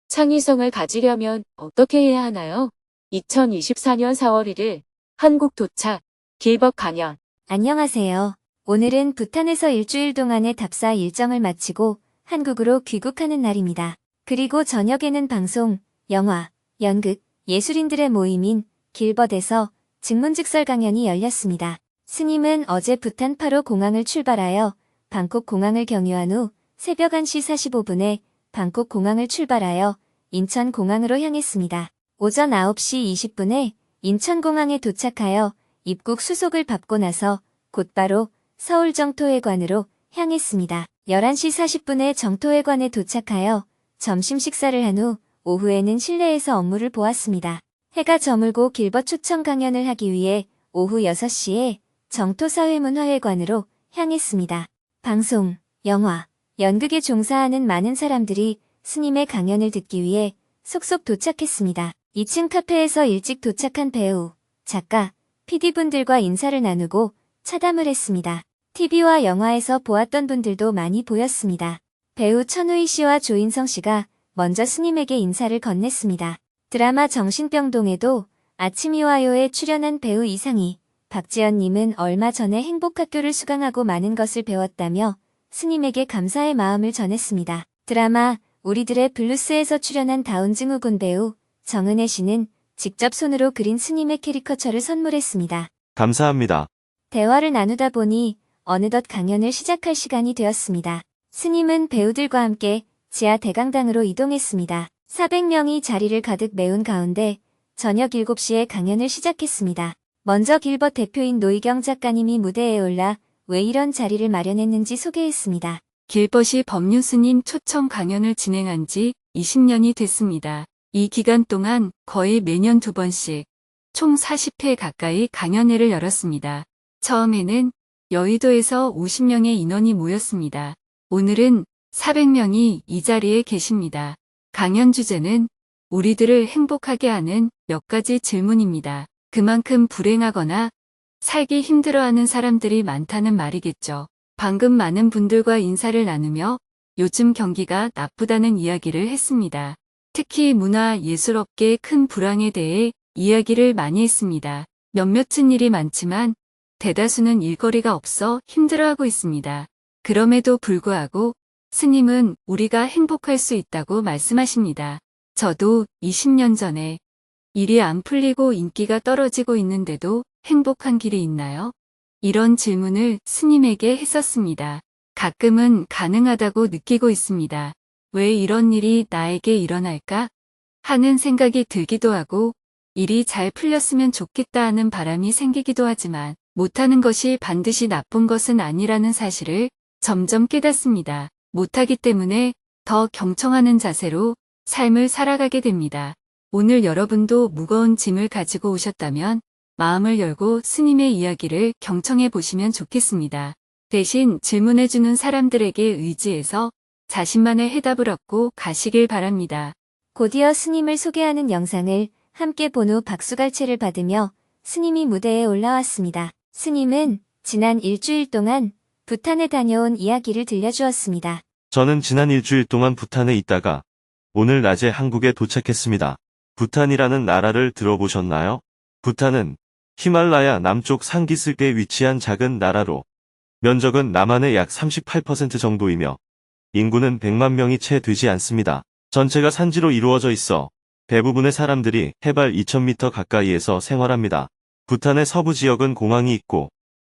창의성을 가지려면 어떻게 해야 하나요? 2024년 4월 1일 한국 도착 길벗 강연. 안녕하세요. 오늘은 부탄에서 일주일 동안의 답사 일정을 마치고 한국으로 귀국하는 날입니다. 그리고 저녁에는 방송, 영화, 연극, 예술인들의 모임인 길벗에서 직문직설 강연이 열렸습니다. 스님은 어제 부탄 8호 공항을 출발하여 방콕 공항을 경유한 후 새벽 1시 45분에 방콕 공항을 출발하여 인천 공항으로 향했습니다. 오전 9시 20분에 인천공항에 도착하여 입국 수속을 받고 나서 곧바로 서울 정토회관으로 향했습니다. 11시 40분에 정토회관에 도착하여 점심 식사를 한 후 오후에는 실내에서 업무를 보았습니다. 해가 저물고 길벗 초청 강연을 하기 위해 오후 6시에 정토사회문화회관으로 향했습니다. 방송, 영화, 연극에 종사하는 많은 사람들이 스님의 강연을 듣기 위해 속속 도착했습니다. 2층 카페에서 일찍 도착한 배우, 작가, PD분들과 인사를 나누고 차담을 했습니다. TV와 영화에서 보았던 분들도 많이 보였습니다. 배우 천우희 씨와 조인성 씨가 먼저 스님에게 인사를 건넸습니다. 드라마 정신병동에도 아침이 와요에 출연한 배우 이상희, 박지연님은 얼마 전에 행복학교를 수강하고 많은 것을 배웠다며 스님에게 감사의 마음을 전했습니다. 드라마 우리들의 블루스에서 출연한 다운증후군 배우 정은혜 씨는 직접 손으로 그린 스님의 캐리커처를 선물했습니다. 감사합니다. 대화를 나누다 보니 어느덧 강연을 시작할 시간이 되었습니다. 스님은 배우들과 함께 지하 대강당으로 이동했습니다. 400명이 자리를 가득 메운 가운데 저녁 7시에 강연을 시작했습니다. 먼저 길벗 대표인 노희경 작가님이 무대에 올라 왜 이런 자리를 마련했는지 소개했습니다. 길벗이 법륜스님 초청 강연을 진행한 지 20년이 됐습니다. 이 기간 동안 거의 매년 2번씩 총 40회 가까이 강연회를 열었습니다. 처음에는 여의도에서 50명의 인원이 모였습니다. 오늘은 400명이 이 자리에 계십니다. 강연 주제는 우리들을 행복하게 하는 몇 가지 질문입니다. 그만큼 불행하거나 살기 힘들어하는 사람들이 많다는 말이겠죠. 방금 많은 분들과 인사를 나누며 요즘 경기가 나쁘다는 이야기를 했습니다. 특히 문화 예술업계의 큰 불황에 대해 이야기를 많이 했습니다. 몇몇은 일이 많지만 대다수는 일거리가 없어 힘들어하고 있습니다. 그럼에도 불구하고 스님은 우리가 행복할 수 있다고 말씀하십니다. 저도 20년 전에 일이 안 풀리고 인기가 떨어지고 있는데도 행복한 길이 있나요? 이런 질문을 스님에게 했었습니다. 가끔은 가능하다고 느끼고 있습니다. 왜 이런 일이 나에게 일어날까? 하는 생각이 들기도 하고 일이 잘 풀렸으면 좋겠다 하는 바람이 생기기도 하지만 못하는 것이 반드시 나쁜 것은 아니라는 사실을 점점 깨닫습니다. 못하기 때문에 더 경청하는 자세로 삶을 살아가게 됩니다. 오늘 여러분도 무거운 짐을 가지고 오셨다면 마음을 열고 스님의 이야기를 경청해 보시면 좋겠습니다. 대신 질문해주는 사람들에게 의지해서 자신만의 해답을 얻고 가시길 바랍니다. 곧이어 스님을 소개하는 영상을 함께 본 후 박수갈채를 받으며 스님이 무대에 올라왔습니다. 스님은 지난 일주일 동안 부탄에 다녀온 이야기를 들려주었습니다. 저는 지난 일주일 동안 부탄에 있다가 오늘 낮에 한국에 도착했습니다. 부탄이라는 나라를 들어보셨나요? 부탄은 히말라야 남쪽 산기슭에 위치한 작은 나라로 면적은 남한의 약 38% 정도이며 인구는 100만 명이 채 되지 않습니다. 전체가 산지로 이루어져 있어 대부분의 사람들이 해발 2000m 가까이에서 생활합니다. 부탄의 서부 지역은 공항이 있고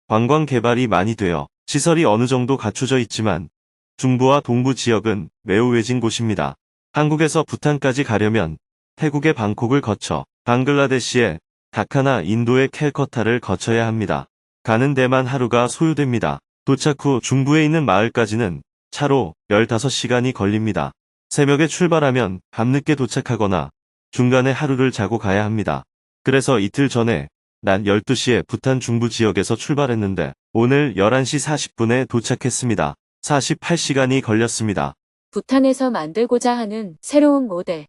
관광 개발이 많이 되어 시설이 어느 정도 갖춰져 있지만 중부와 동부 지역은 매우 외진 곳입니다. 한국에서 부탄까지 가려면 태국의 방콕을 거쳐 방글라데시의 다카나 인도의 캘커타를 거쳐야 합니다. 가는 데만 하루가 소요됩니다. 도착 후 중부에 있는 마을까지는 차로 15시간이 걸립니다. 새벽에 출발하면 밤늦게 도착하거나 중간에 하루를 자고 가야 합니다. 그래서 이틀 전에 낮 12시에 부탄 중부 지역에서 출발했는데 오늘 11시 40분에 도착했습니다. 48시간이 걸렸습니다. 부탄에서 만들고자 하는 새로운 모델.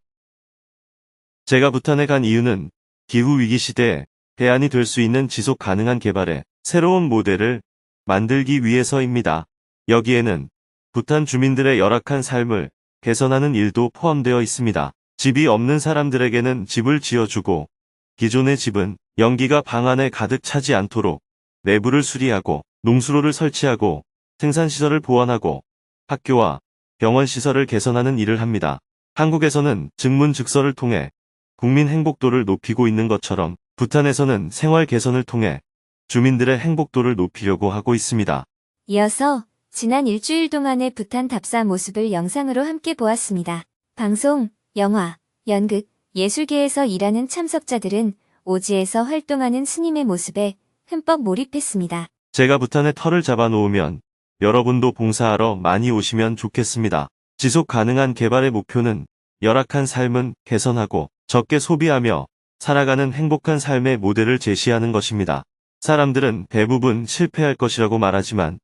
제가 부탄에 간 이유는 기후위기 시대에 대안이 될 수 있는 지속 가능한 개발의 새로운 모델을 만들기 위해서입니다. 여기에는 부탄 주민들의 열악한 삶을 개선하는 일도 포함되어 있습니다. 집이 없는 사람들에게는 집을 지어주고, 기존의 집은 연기가 방 안에 가득 차지 않도록 내부를 수리하고, 농수로를 설치하고, 생산시설을 보완하고, 학교와 병원 시설을 개선하는 일을 합니다. 한국에서는 증문즉서를 통해 국민 행복도를 높이고 있는 것처럼 부탄에서는 생활 개선을 통해 주민들의 행복도를 높이려고 하고 있습니다. 이어서 지난 일주일 동안의 부탄 답사 모습을 영상으로 함께 보았습니다. 방송, 영화, 연극, 예술계에서 일하는 참석자들은 오지에서 활동하는 스님의 모습에 흠뻑 몰입했습니다. 제가 부탄에 터를 잡아 놓으면 여러분도 봉사하러 많이 오시면 좋겠습니다. 지속 가능한 개발의 목표는 열악한 삶은 개선하고 적게 소비하며 살아가는 행복한 삶의 모델을 제시하는 것입니다. 사람들은 대부분 실패할 것이라고 말하지만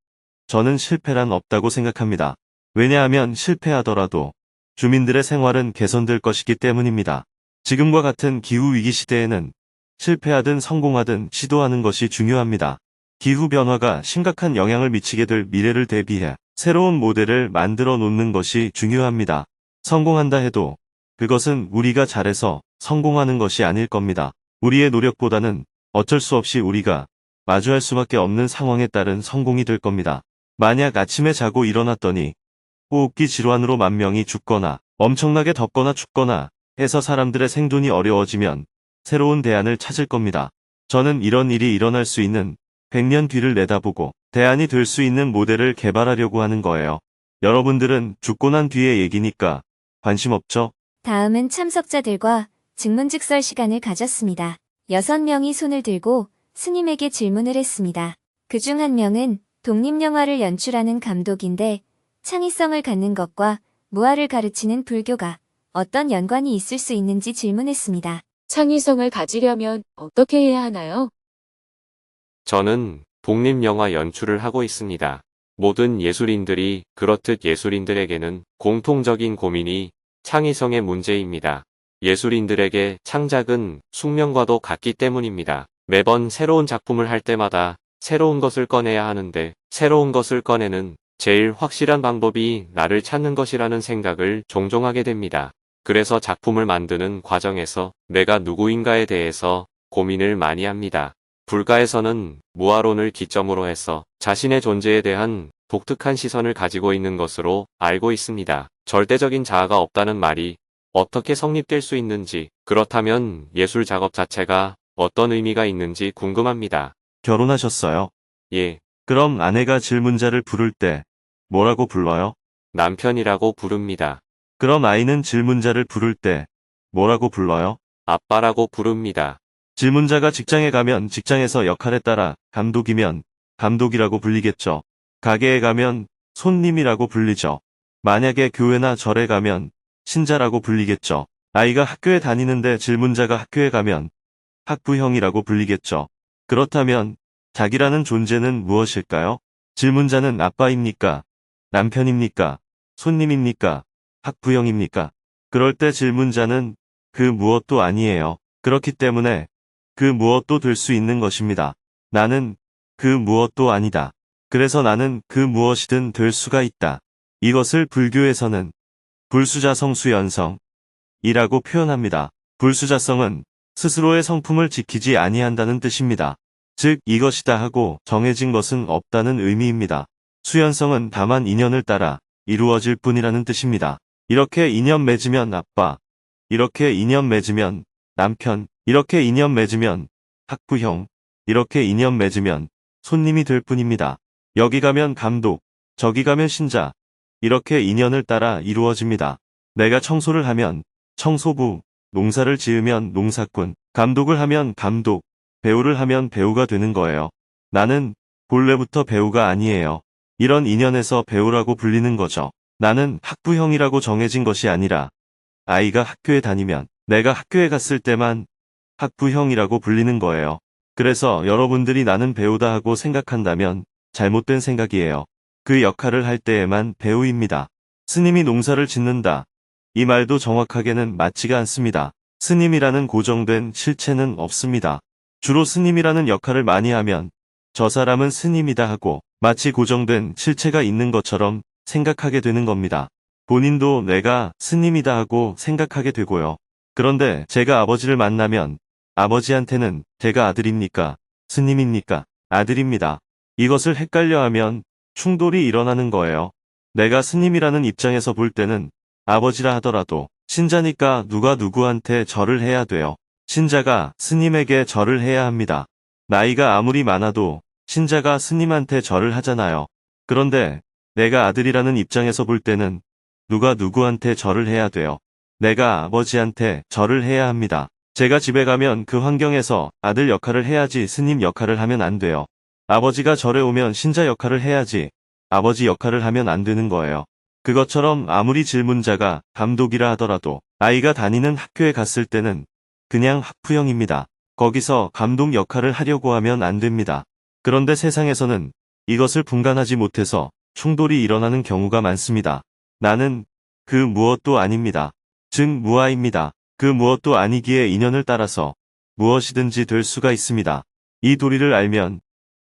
저는 실패란 없다고 생각합니다. 왜냐하면 실패하더라도 주민들의 생활은 개선될 것이기 때문입니다. 지금과 같은 기후위기 시대에는 실패하든 성공하든 시도하는 것이 중요합니다. 기후변화가 심각한 영향을 미치게 될 미래를 대비해 새로운 모델을 만들어 놓는 것이 중요합니다. 성공한다 해도 그것은 우리가 잘해서 성공하는 것이 아닐 겁니다. 우리의 노력보다는 어쩔 수 없이 우리가 마주할 수밖에 없는 상황에 따른 성공이 될 겁니다. 만약 아침에 자고 일어났더니 호흡기 질환으로 만 명이 죽거나 엄청나게 덥거나 춥거나 해서 사람들의 생존이 어려워지면 새로운 대안을 찾을 겁니다. 저는 이런 일이 일어날 수 있는 100년 뒤를 내다보고 대안이 될 수 있는 모델을 개발하려고 하는 거예요. 여러분들은 죽고 난 뒤의 얘기니까 관심 없죠? 다음은 참석자들과 증문즉설 시간을 가졌습니다. 6명이 손을 들고 스님에게 질문을 했습니다. 그중 한 명은 독립영화를 연출하는 감독인데 창의성을 갖는 것과 무아를 가르치는 불교가 어떤 연관이 있을 수 있는지 질문했습니다. 창의성을 가지려면 어떻게 해야 하나요? 저는 독립영화 연출을 하고 있습니다. 모든 예술인들이 그렇듯 예술인들에게는 공통적인 고민이 창의성의 문제입니다. 예술인들에게 창작은 숙명과도 같기 때문입니다. 매번 새로운 작품을 할 때마다 새로운 것을 꺼내야 하는데 새로운 것을 꺼내는 제일 확실한 방법이 나를 찾는 것이라는 생각을 종종 하게 됩니다. 그래서 작품을 만드는 과정에서 내가 누구인가에 대해서 고민을 많이 합니다. 불가에서는 무아론을 기점으로 해서 자신의 존재에 대한 독특한 시선을 가지고 있는 것으로 알고 있습니다. 절대적인 자아가 없다는 말이 어떻게 성립될 수 있는지, 그렇다면 예술 작업 자체가 어떤 의미가 있는지 궁금합니다. 결혼하셨어요? 예, 그럼 아내가 질문자를 부를 때 뭐라고 불러요? 남편이라고 부릅니다. 그럼 아이는 질문자를 부를 때 뭐라고 불러요? 아빠라고 부릅니다. 질문자가 직장에 가면 직장에서 역할에 따라 감독이면 감독이라고 불리겠죠. 가게에 가면 손님이라고 불리죠. 만약에 교회나 절에 가면 신자라고 불리겠죠. 아이가 학교에 다니는데 질문자가 학교에 가면 학부형이라고 불리겠죠. 그렇다면 자기라는 존재는 무엇일까요? 질문자는 아빠입니까? 남편입니까? 손님입니까? 학부형입니까? 그럴 때 질문자는 그 무엇도 아니에요. 그렇기 때문에 그 무엇도 될 수 있는 것입니다. 나는 그 무엇도 아니다. 그래서 나는 그 무엇이든 될 수가 있다. 이것을 불교에서는 불수자성수연성이라고 표현합니다. 불수자성은 스스로의 성품을 지키지 아니한다는 뜻입니다. 즉 이것이다 하고 정해진 것은 없다는 의미입니다. 수연성은 다만 인연을 따라 이루어질 뿐이라는 뜻입니다. 이렇게 인연 맺으면 아빠, 이렇게 인연 맺으면 남편, 이렇게 인연 맺으면 학부형, 이렇게 인연 맺으면 손님이 될 뿐입니다. 여기 가면 감독, 저기 가면 신자, 이렇게 인연을 따라 이루어집니다. 내가 청소를 하면 청소부, 농사를 지으면 농사꾼, 감독을 하면 감독, 배우를 하면 배우가 되는 거예요. 나는 본래부터 배우가 아니에요. 이런 인연에서 배우라고 불리는 거죠. 나는 학부형이라고 정해진 것이 아니라 아이가 학교에 다니면 내가 학교에 갔을 때만 학부형이라고 불리는 거예요. 그래서 여러분들이 나는 배우다 하고 생각한다면 잘못된 생각이에요. 그 역할을 할 때에만 배우입니다. 스님이 농사를 짓는다. 이 말도 정확하게는 맞지가 않습니다. 스님이라는 고정된 실체는 없습니다. 주로 스님이라는 역할을 많이 하면 저 사람은 스님이다 하고 마치 고정된 실체가 있는 것처럼 생각하게 되는 겁니다. 본인도 내가 스님이다 하고 생각하게 되고요. 그런데 제가 아버지를 만나면 아버지한테는 제가 아들입니까? 스님입니까? 아들입니다. 이것을 헷갈려하면 충돌이 일어나는 거예요. 내가 스님이라는 입장에서 볼 때는 아버지라 하더라도 신자니까 누가 누구한테 절을 해야 돼요. 신자가 스님에게 절을 해야 합니다. 나이가 아무리 많아도 신자가 스님한테 절을 하잖아요. 그런데 내가 아들이라는 입장에서 볼 때는 누가 누구한테 절을 해야 돼요. 내가 아버지한테 절을 해야 합니다. 제가 집에 가면 그 환경에서 아들 역할을 해야지 스님 역할을 하면 안 돼요. 아버지가 절에 오면 신자 역할을 해야지 아버지 역할을 하면 안 되는 거예요. 그것처럼 아무리 질문자가 감독이라 하더라도 아이가 다니는 학교에 갔을 때는 그냥 학부형입니다. 거기서 감독 역할을 하려고 하면 안 됩니다. 그런데 세상에서는 이것을 분간하지 못해서 충돌이 일어나는 경우가 많습니다. 나는 그 무엇도 아닙니다. 즉 무아입니다. 그 무엇도 아니기에 인연을 따라서 무엇이든지 될 수가 있습니다. 이 도리를 알면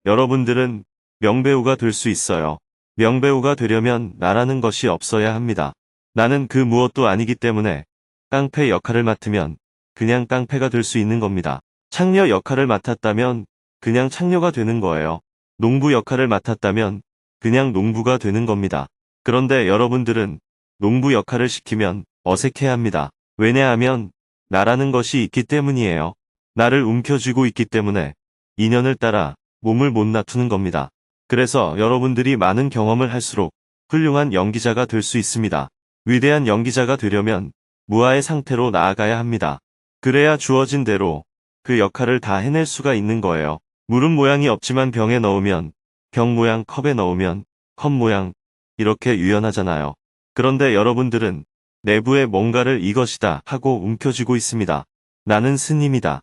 여러분들은 명배우가 될 수 있어요. 명배우가 되려면 나라는 것이 없어야 합니다. 나는 그 무엇도 아니기 때문에 깡패 역할을 맡으면 그냥 깡패가 될 수 있는 겁니다. 창녀 역할을 맡았다면 그냥 창녀가 되는 거예요. 농부 역할을 맡았다면 그냥 농부가 되는 겁니다. 그런데 여러분들은 농부 역할을 시키면 어색해합니다. 왜냐하면 나라는 것이 있기 때문이에요. 나를 움켜쥐고 있기 때문에 인연을 따라 몸을 못 놔두는 겁니다. 그래서 여러분들이 많은 경험을 할수록 훌륭한 연기자가 될 수 있습니다. 위대한 연기자가 되려면 무아의 상태로 나아가야 합니다. 그래야 주어진 대로 그 역할을 다 해낼 수가 있는 거예요. 물은 모양이 없지만 병에 넣으면 병 모양, 컵에 넣으면 컵 모양, 이렇게 유연하잖아요. 그런데 여러분들은 내부에 뭔가를 이것이다 하고 움켜쥐고 있습니다. 나는 스님이다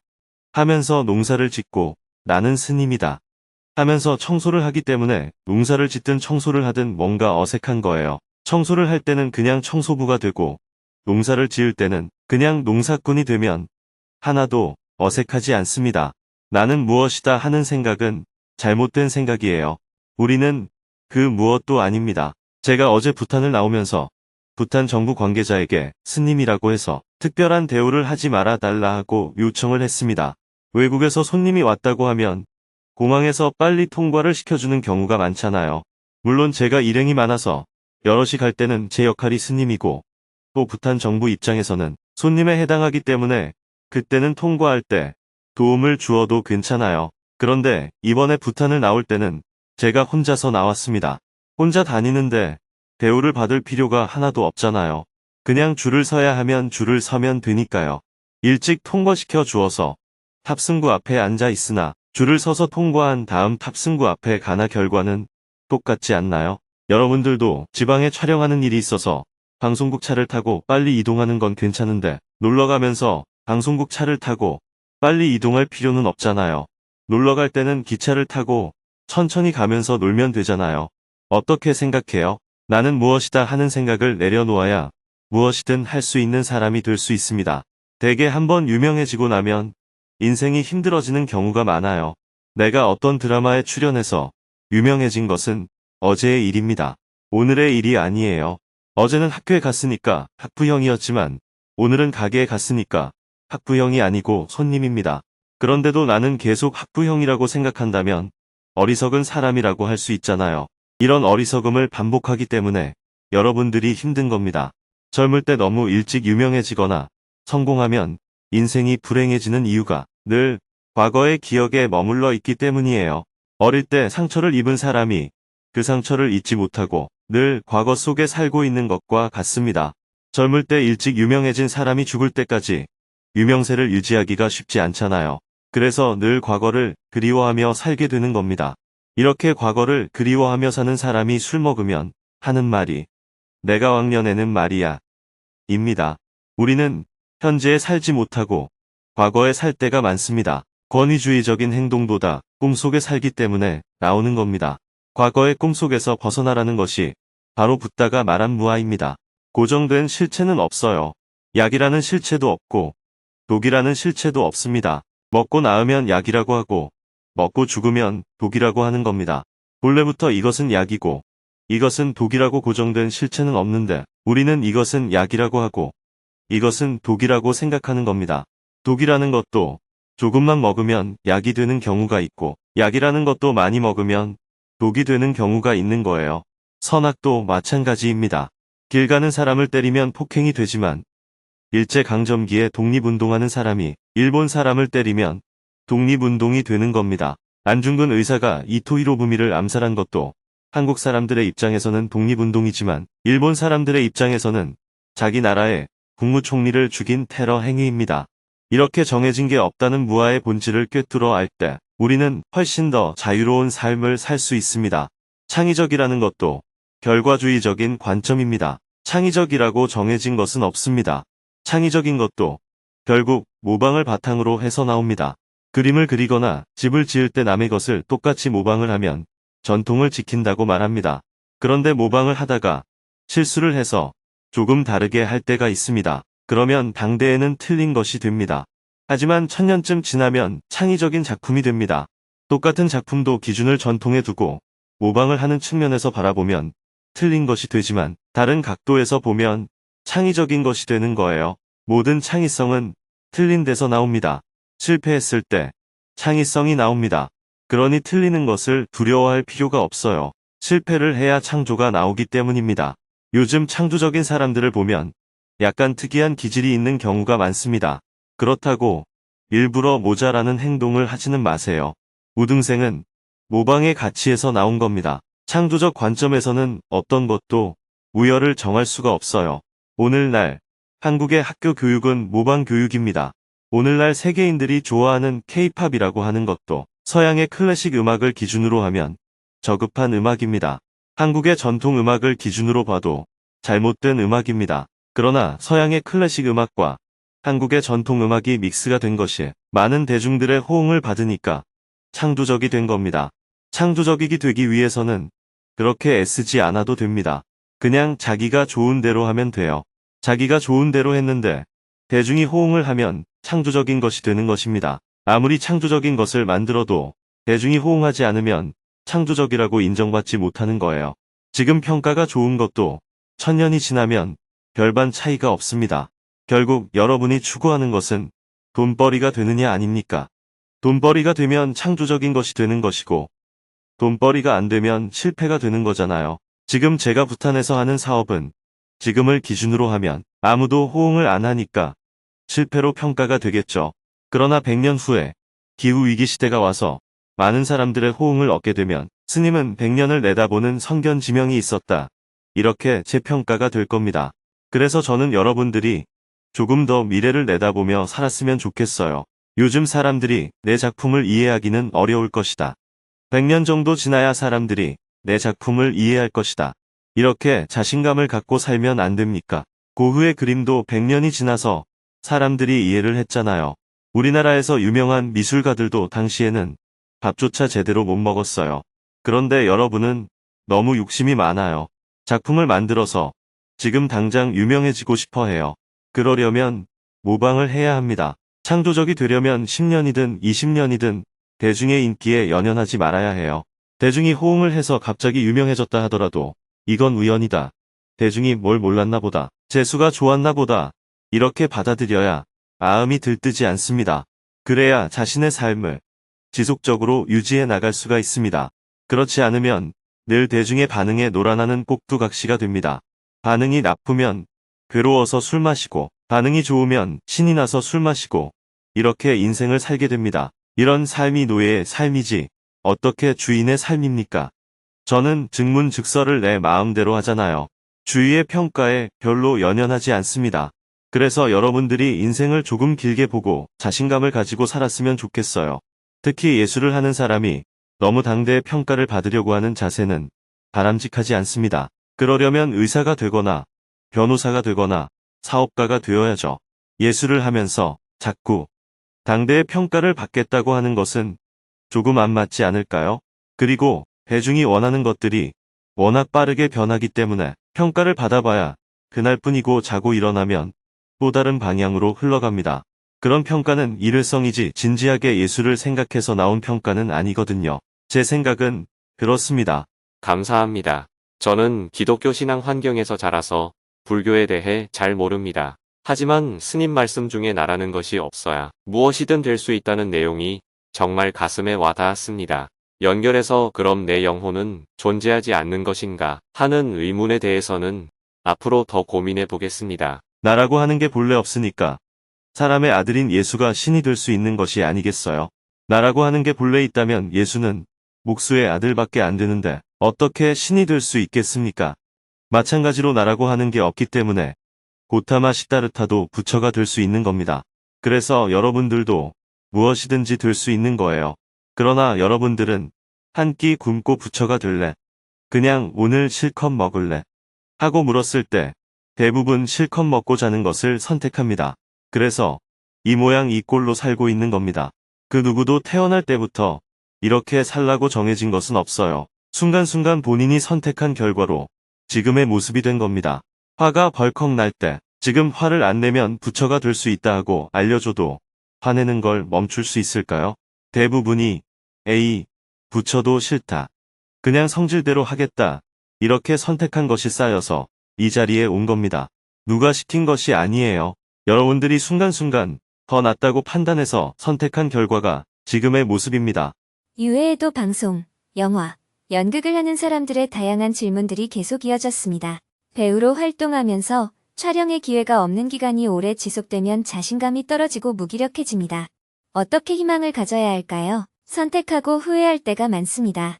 하면서 농사를 짓고 나는 스님이다 하면서 청소를 하기 때문에 농사를 짓든 청소를 하든 뭔가 어색한 거예요. 청소를 할 때는 그냥 청소부가 되고 농사를 지을 때는 그냥 농사꾼이 되면 하나도 어색하지 않습니다. 나는 무엇이다 하는 생각은 잘못된 생각이에요. 우리는 그 무엇도 아닙니다. 제가 어제 부탄을 나오면서 부탄 정부 관계자에게 스님이라고 해서 특별한 대우를 하지 말아 달라 하고 요청을 했습니다. 외국에서 손님이 왔다고 하면 공항에서 빨리 통과를 시켜주는 경우가 많잖아요. 물론 제가 일행이 많아서 여럿이 갈 때는 제 역할이 스님이고 또 부탄 정부 입장에서는 손님에 해당하기 때문에 그때는 통과할 때 도움을 주어도 괜찮아요. 그런데 이번에 부탄을 나올 때는 제가 혼자서 나왔습니다. 혼자 다니는데 대우를 받을 필요가 하나도 없잖아요. 그냥 줄을 서야 하면 줄을 서면 되니까요. 일찍 통과시켜 주어서 탑승구 앞에 앉아 있으나 줄을 서서 통과한 다음 탑승구 앞에 가나 결과는 똑같지 않나요? 여러분들도 지방에 촬영하는 일이 있어서 방송국 차를 타고 빨리 이동하는 건 괜찮은데 놀러 가면서 방송국 차를 타고 빨리 이동할 필요는 없잖아요. 놀러 갈 때는 기차를 타고 천천히 가면서 놀면 되잖아요. 어떻게 생각해요? 나는 무엇이다 하는 생각을 내려놓아야 무엇이든 할 수 있는 사람이 될 수 있습니다. 대개 한번 유명해지고 나면 인생이 힘들어지는 경우가 많아요. 내가 어떤 드라마에 출연해서 유명해진 것은 어제의 일입니다. 오늘의 일이 아니에요. 어제는 학교에 갔으니까 학부형이었지만 오늘은 가게에 갔으니까 학부형이 아니고 손님입니다. 그런데도 나는 계속 학부형이라고 생각한다면 어리석은 사람이라고 할 수 있잖아요. 이런 어리석음을 반복하기 때문에 여러분들이 힘든 겁니다. 젊을 때 너무 일찍 유명해지거나 성공하면 인생이 불행해지는 이유가 늘 과거의 기억에 머물러 있기 때문이에요. 어릴 때 상처를 입은 사람이 그 상처를 잊지 못하고 늘 과거 속에 살고 있는 것과 같습니다. 젊을 때 일찍 유명해진 사람이 죽을 때까지 유명세를 유지하기가 쉽지 않잖아요. 그래서 늘 과거를 그리워하며 살게 되는 겁니다. 이렇게 과거를 그리워하며 사는 사람이 술 먹으면 하는 말이 내가 왕년에는 말이야 입니다. 우리는 현재에 살지 못하고 과거에 살 때가 많습니다. 권위주의적인 행동보다 꿈속에 살기 때문에 나오는 겁니다. 과거의 꿈속에서 벗어나라는 것이 바로 붙다가 말한 무아입니다. 고정된 실체는 없어요. 약이라는 실체도 없고 독이라는 실체도 없습니다. 먹고 나으면 약이라고 하고 먹고 죽으면 독이라고 하는 겁니다. 본래부터 이것은 약이고 이것은 독이라고 고정된 실체는 없는데 우리는 이것은 약이라고 하고 이것은 독이라고 생각하는 겁니다. 독이라는 것도 조금만 먹으면 약이 되는 경우가 있고 약이라는 것도 많이 먹으면 독이 되는 경우가 있는 거예요. 선악도 마찬가지입니다. 길 가는 사람을 때리면 폭행이 되지만 일제강점기에 독립운동하는 사람이 일본 사람을 때리면 독립운동이 되는 겁니다. 안중근 의사가 이토 히로부미를 암살한 것도 한국 사람들의 입장에서는 독립운동이지만 일본 사람들의 입장에서는 자기 나라의 국무총리를 죽인 테러 행위입니다. 이렇게 정해진 게 없다는 무아의 본질을 꿰뚫어 알 때 우리는 훨씬 더 자유로운 삶을 살 수 있습니다. 창의적이라는 것도 결과주의적인 관점입니다. 창의적이라고 정해진 것은 없습니다. 창의적인 것도 결국 모방을 바탕으로 해서 나옵니다. 그림을 그리거나 집을 지을 때 남의 것을 똑같이 모방을 하면 전통을 지킨다고 말합니다. 그런데 모방을 하다가 실수를 해서 조금 다르게 할 때가 있습니다. 그러면 당대에는 틀린 것이 됩니다. 하지만 1000년쯤 지나면 창의적인 작품이 됩니다. 똑같은 작품도 기준을 전통에 두고 모방을 하는 측면에서 바라보면 틀린 것이 되지만 다른 각도에서 보면 창의적인 것이 되는 거예요. 모든 창의성은 틀린 데서 나옵니다. 실패했을 때 창의성이 나옵니다. 그러니 틀리는 것을 두려워할 필요가 없어요. 실패를 해야 창조가 나오기 때문입니다. 요즘 창조적인 사람들을 보면 약간 특이한 기질이 있는 경우가 많습니다. 그렇다고 일부러 모자라는 행동을 하지는 마세요. 우등생은 모방의 가치에서 나온 겁니다. 창조적 관점에서는 어떤 것도 우열을 정할 수가 없어요. 오늘날 한국의 학교 교육은 모방 교육입니다. 오늘날 세계인들이 좋아하는 K-팝이라고 하는 것도 서양의 클래식 음악을 기준으로 하면 저급한 음악입니다. 한국의 전통 음악을 기준으로 봐도 잘못된 음악입니다. 그러나 서양의 클래식 음악과 한국의 전통 음악이 믹스가 된 것이 많은 대중들의 호응을 받으니까 창조적이 된 겁니다. 창조적이기 되기 위해서는 그렇게 애쓰지 않아도 됩니다. 그냥 자기가 좋은 대로 하면 돼요. 자기가 좋은 대로 했는데 대중이 호응을 하면 창조적인 것이 되는 것입니다. 아무리 창조적인 것을 만들어도 대중이 호응하지 않으면 창조적이라고 인정받지 못하는 거예요. 지금 평가가 좋은 것도 1000년이 지나면 별반 차이가 없습니다. 결국 여러분이 추구하는 것은 돈벌이가 되느냐 아닙니까? 돈벌이가 되면 창조적인 것이 되는 것이고 돈벌이가 안 되면 실패가 되는 거잖아요. 지금 제가 부탄에서 하는 사업은 지금을 기준으로 하면 아무도 호응을 안 하니까 실패로 평가가 되겠죠. 그러나 100년 후에 기후위기 시대가 와서 많은 사람들의 호응을 얻게 되면 스님은 100년을 내다보는 선견지명이 있었다. 이렇게 재평가가 될 겁니다. 그래서 저는 여러분들이 조금 더 미래를 내다보며 살았으면 좋겠어요. 요즘 사람들이 내 작품을 이해하기는 어려울 것이다. 100년 정도 지나야 사람들이 내 작품을 이해할 것이다. 이렇게 자신감을 갖고 살면 안 됩니까? 고흐의 그림도 100년이 지나서 사람들이 이해를 했잖아요. 우리나라에서 유명한 미술가들도 당시에는 밥조차 제대로 못 먹었어요. 그런데 여러분은 너무 욕심이 많아요. 작품을 만들어서 지금 당장 유명해지고 싶어 해요. 그러려면 모방을 해야 합니다. 창조적이 되려면 10년이든 20년이든 대중의 인기에 연연하지 말아야 해요. 대중이 호응을 해서 갑자기 유명해졌다 하더라도 이건 우연이다. 대중이 뭘 몰랐나 보다. 재수가 좋았나 보다. 이렇게 받아들여야 마음이 들뜨지 않습니다. 그래야 자신의 삶을 지속적으로 유지해 나갈 수가 있습니다. 그렇지 않으면 늘 대중의 반응에 놀아나는 꼭두각시가 됩니다. 반응이 나쁘면 괴로워서 술 마시고 반응이 좋으면 신이 나서 술 마시고 이렇게 인생을 살게 됩니다. 이런 삶이 노예의 삶이지 어떻게 주인의 삶입니까? 저는 즉문즉설을 내 마음대로 하잖아요. 주위의 평가에 별로 연연하지 않습니다. 그래서 여러분들이 인생을 조금 길게 보고 자신감을 가지고 살았으면 좋겠어요. 특히 예술을 하는 사람이 너무 당대의 평가를 받으려고 하는 자세는 바람직하지 않습니다. 그러려면 의사가 되거나 변호사가 되거나 사업가가 되어야죠. 예술을 하면서 자꾸 당대의 평가를 받겠다고 하는 것은 조금 안 맞지 않을까요? 그리고 대중이 원하는 것들이 워낙 빠르게 변하기 때문에 평가를 받아봐야 그날뿐이고 자고 일어나면 또 다른 방향으로 흘러갑니다. 그런 평가는 일회성이지 진지하게 예수를 생각해서 나온 평가는 아니거든요. 제 생각은 그렇습니다. 감사합니다. 저는 기독교 신앙 환경에서 자라서 불교에 대해 잘 모릅니다. 하지만 스님 말씀 중에 나라는 것이 없어야 무엇이든 될 수 있다는 내용이 정말 가슴에 와 닿았습니다. 연결해서 그럼 내 영혼은 존재하지 않는 것인가 하는 의문에 대해서는 앞으로 더 고민해 보겠습니다. 나라고 하는 게 본래 없으니까 사람의 아들인 예수가 신이 될 수 있는 것이 아니겠어요? 나라고 하는 게 본래 있다면 예수는 목수의 아들밖에 안 되는데 어떻게 신이 될 수 있겠습니까? 마찬가지로 나라고 하는 게 없기 때문에 고타마 시다르타도 부처가 될 수 있는 겁니다. 그래서 여러분들도 무엇이든지 될 수 있는 거예요. 그러나 여러분들은 한 끼 굶고 부처가 될래? 그냥 오늘 실컷 먹을래? 하고 물었을 때 대부분 실컷 먹고 자는 것을 선택합니다. 그래서 이 모양 이 꼴로 살고 있는 겁니다. 그 누구도 태어날 때부터 이렇게 살라고 정해진 것은 없어요. 순간순간 본인이 선택한 결과로 지금의 모습이 된 겁니다. 화가 벌컥 날 때 지금 화를 안 내면 부처가 될 수 있다 하고 알려줘도 화내는 걸 멈출 수 있을까요? 대부분이 에이, 부처도 싫다. 그냥 성질대로 하겠다. 이렇게 선택한 것이 쌓여서 이 자리에 온 겁니다. 누가 시킨 것이 아니에요. 여러분들이 순간순간 더 낫다고 판단해서 선택한 결과가 지금의 모습입니다. 이외에도 방송, 영화, 연극을 하는 사람들의 다양한 질문들이 계속 이어졌습니다. 배우로 활동하면서 촬영의 기회가 없는 기간이 오래 지속되면 자신감이 떨어지고 무기력해집니다. 어떻게 희망을 가져야 할까요? 선택하고 후회할 때가 많습니다.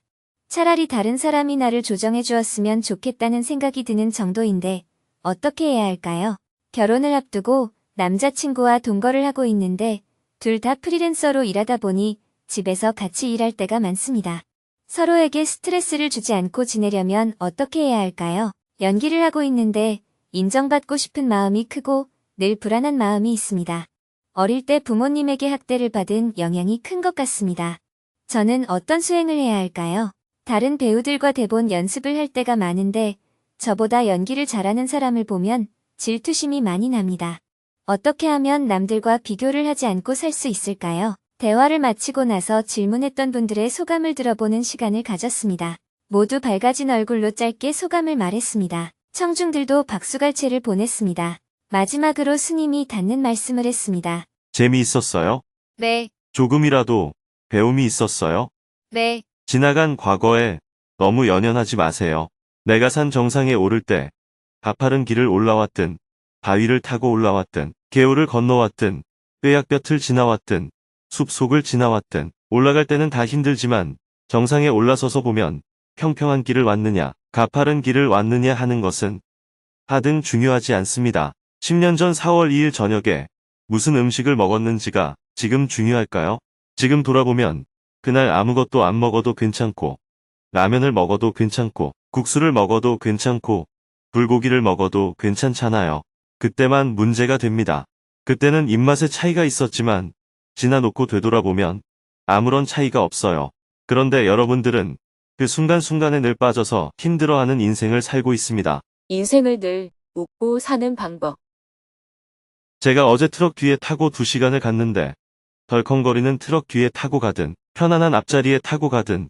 차라리 다른 사람이 나를 조정해 주었으면 좋겠다는 생각이 드는 정도인데 어떻게 해야 할까요? 결혼을 앞두고 남자친구와 동거를 하고 있는데 둘 다 프리랜서로 일하다 보니 집에서 같이 일할 때가 많습니다. 서로에게 스트레스를 주지 않고 지내려면 어떻게 해야 할까요? 연기를 하고 있는데 인정받고 싶은 마음이 크고 늘 불안한 마음이 있습니다. 어릴 때 부모님에게 학대를 받은 영향이 큰 것 같습니다. 저는 어떤 수행을 해야 할까요? 다른 배우들과 대본 연습을 할 때가 많은데 저보다 연기를 잘하는 사람을 보면 질투심이 많이 납니다. 어떻게 하면 남들과 비교를 하지 않고 살 수 있을까요? 대화를 마치고 나서 질문했던 분들의 소감을 들어보는 시간을 가졌습니다. 모두 밝아진 얼굴로 짧게 소감을 말했습니다. 청중들도 박수갈채를 보냈습니다. 마지막으로 스님이 닿는 말씀을 했습니다. 재미있었어요? 네, 조금이라도 배움이 있었어요? 네. 지나간 과거에 너무 연연하지 마세요. 내가 산 정상에 오를 때 가파른 길을 올라왔든 바위를 타고 올라왔든 개울을 건너왔든 뼈약볕을 지나왔든 숲속을 지나왔든 올라갈 때는 다 힘들지만 정상에 올라서서 보면 평평한 길을 왔느냐 가파른 길을 왔느냐 하는 것은 하등 중요하지 않습니다. 10년 전 4월 2일 저녁에 무슨 음식을 먹었는지가 지금 중요할까요? 지금 돌아보면 그날 아무것도 안 먹어도 괜찮고 라면을 먹어도 괜찮고 국수를 먹어도 괜찮고 불고기를 먹어도 괜찮잖아요. 그때만 문제가 됩니다. 그때는 입맛의 차이가 있었지만 지나놓고 되돌아보면 아무런 차이가 없어요. 그런데 여러분들은 그 순간순간에 늘 빠져서 힘들어하는 인생을 살고 있습니다. 인생을 늘 웃고 사는 방법. 제가 어제 트럭 뒤에 타고 2시간을 갔는데 덜컹거리는 트럭 뒤에 타고 가든 편안한 앞자리에 타고 가든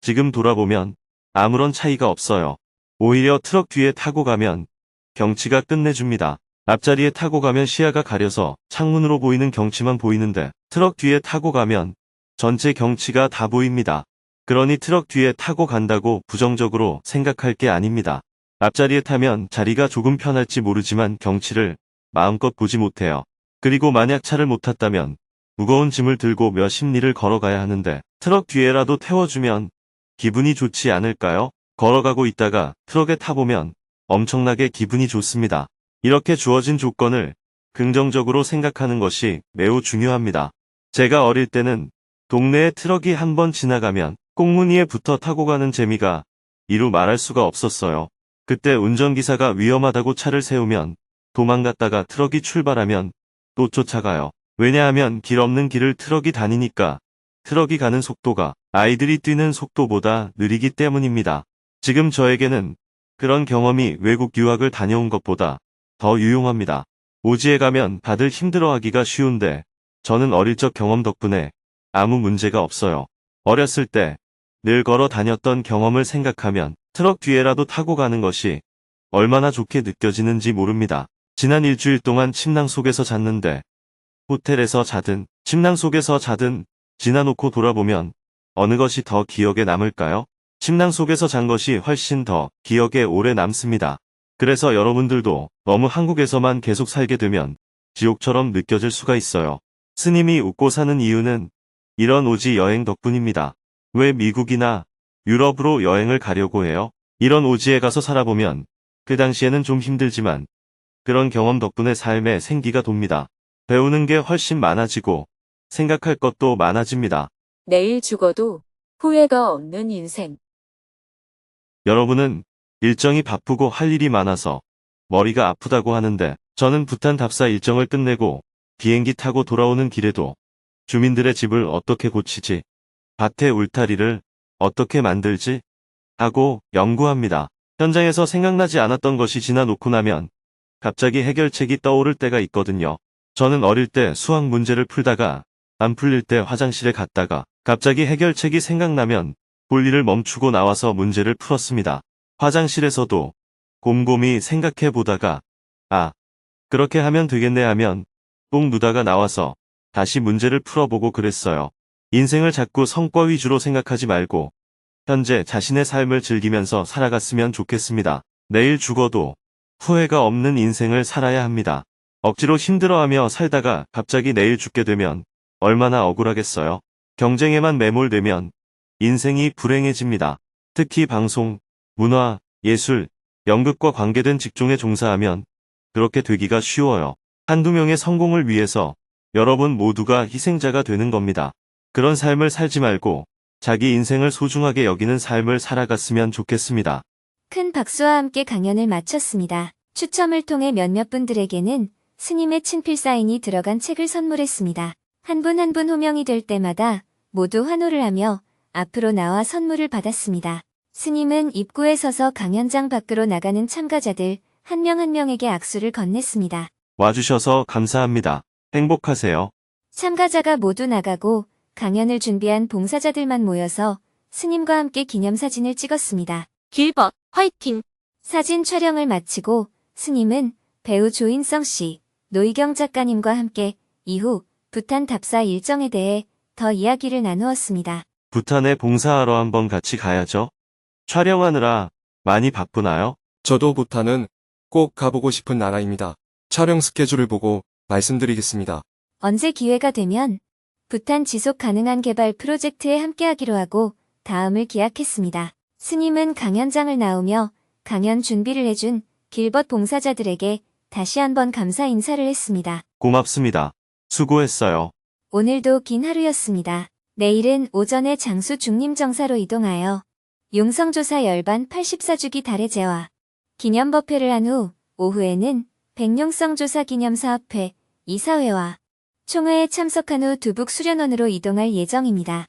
지금 돌아보면 아무런 차이가 없어요. 오히려 트럭 뒤에 타고 가면 경치가 끝내줍니다. 앞자리에 타고 가면 시야가 가려서 창문으로 보이는 경치만 보이는데 트럭 뒤에 타고 가면 전체 경치가 다 보입니다. 그러니 트럭 뒤에 타고 간다고 부정적으로 생각할 게 아닙니다. 앞자리에 타면 자리가 조금 편할지 모르지만 경치를 마음껏 보지 못해요. 그리고 만약 차를 못 탔다면 무거운 짐을 들고 몇십 리를 걸어가야 하는데 트럭 뒤에라도 태워주면 기분이 좋지 않을까요? 걸어가고 있다가 트럭에 타보면 엄청나게 기분이 좋습니다. 이렇게 주어진 조건을 긍정적으로 생각하는 것이 매우 중요합니다. 제가 어릴 때는 동네에 트럭이 한번 지나가면 꽁무니에 붙어 타고 가는 재미가 이루 말할 수가 없었어요. 그때 운전기사가 위험하다고 차를 세우면 도망갔다가 트럭이 출발하면 또 쫓아가요. 왜냐하면 길 없는 길을 트럭이 다니니까 트럭이 가는 속도가 아이들이 뛰는 속도보다 느리기 때문입니다. 지금 저에게는 그런 경험이 외국 유학을 다녀온 것보다 더 유용합니다. 오지에 가면 다들 힘들어하기가 쉬운데 저는 어릴 적 경험 덕분에 아무 문제가 없어요. 어렸을 때 늘 걸어 다녔던 경험을 생각하면 트럭 뒤에라도 타고 가는 것이 얼마나 좋게 느껴지는지 모릅니다. 지난 일주일 동안 침낭 속에서 잤는데 호텔에서 자든 침낭 속에서 자든 지나놓고 돌아보면 어느 것이 더 기억에 남을까요? 침낭 속에서 잔 것이 훨씬 더 기억에 오래 남습니다. 그래서 여러분들도 너무 한국에서만 계속 살게 되면 지옥처럼 느껴질 수가 있어요. 스님이 웃고 사는 이유는 이런 오지 여행 덕분입니다. 왜 미국이나 유럽으로 여행을 가려고 해요? 이런 오지에 가서 살아보면 그 당시에는 좀 힘들지만 그런 경험 덕분에 삶에 생기가 돕니다. 배우는 게 훨씬 많아지고 생각할 것도 많아집니다. 내일 죽어도 후회가 없는 인생. 여러분은 일정이 바쁘고 할 일이 많아서 머리가 아프다고 하는데 저는 부탄 답사 일정을 끝내고 비행기 타고 돌아오는 길에도 주민들의 집을 어떻게 고치지, 밭의 울타리를 어떻게 만들지 하고 연구합니다. 현장에서 생각나지 않았던 것이 지나놓고 나면 갑자기 해결책이 떠오를 때가 있거든요. 저는 어릴 때 수학 문제를 풀다가 안 풀릴 때 화장실에 갔다가 갑자기 해결책이 생각나면 볼 일을 멈추고 나와서 문제를 풀었습니다. 화장실에서도 곰곰이 생각해 보다가 그렇게 하면 되겠네 하면 똥 누다가 나와서 다시 문제를 풀어보고 그랬어요. 인생을 자꾸 성과 위주로 생각하지 말고 현재 자신의 삶을 즐기면서 살아갔으면 좋겠습니다. 내일 죽어도 후회가 없는 인생을 살아야 합니다. 억지로 힘들어하며 살다가 갑자기 내일 죽게 되면 얼마나 억울하겠어요. 경쟁에만 매몰되면 인생이 불행해집니다. 특히 방송, 문화, 예술, 연극과 관계된 직종에 종사하면 그렇게 되기가 쉬워요. 한두 명의 성공을 위해서 여러분 모두가 희생자가 되는 겁니다. 그런 삶을 살지 말고 자기 인생을 소중하게 여기는 삶을 살아갔으면 좋겠습니다. 큰 박수와 함께 강연을 마쳤습니다. 추첨을 통해 몇몇 분들에게는 스님의 친필 사인이 들어간 책을 선물했습니다. 한 분 한 분 호명이 될 때마다 모두 환호를 하며 앞으로 나와 선물을 받았습니다. 스님은 입구에 서서 강연장 밖으로 나가는 참가자들 한 명 한 명에게 악수를 건넸습니다. 와주셔서 감사합니다. 행복하세요. 참가자가 모두 나가고 강연을 준비한 봉사자들만 모여서 스님과 함께 기념사진을 찍었습니다. 길벗, 화이팅! 사진 촬영을 마치고 스님은 배우 조인성 씨, 노희경 작가님과 함께 이후 부탄 답사 일정에 대해 더 이야기를 나누었습니다. 부탄에 봉사하러 한번 같이 가야죠. 촬영하느라 많이 바쁘나요? 저도 부탄은 꼭 가보고 싶은 나라입니다. 촬영 스케줄을 보고 말씀드리겠습니다. 언제 기회가 되면 부탄 지속 가능한 개발 프로젝트에 함께하기로 하고 다음을 기약했습니다. 스님은 강연장을 나오며 강연 준비를 해준 길벗 봉사자들에게 다시 한번 감사 인사를 했습니다. 고맙습니다. 수고했어요. 오늘도 긴 하루였습니다. 내일은 오전에 장수 중림정사로 이동하여 용성조사 열반 84주기 달의 제와 기념법회를 한 후 오후에는 백룡성조사 기념사업회 이사회와 총회에 참석한 후 두북 수련원으로 이동할 예정입니다.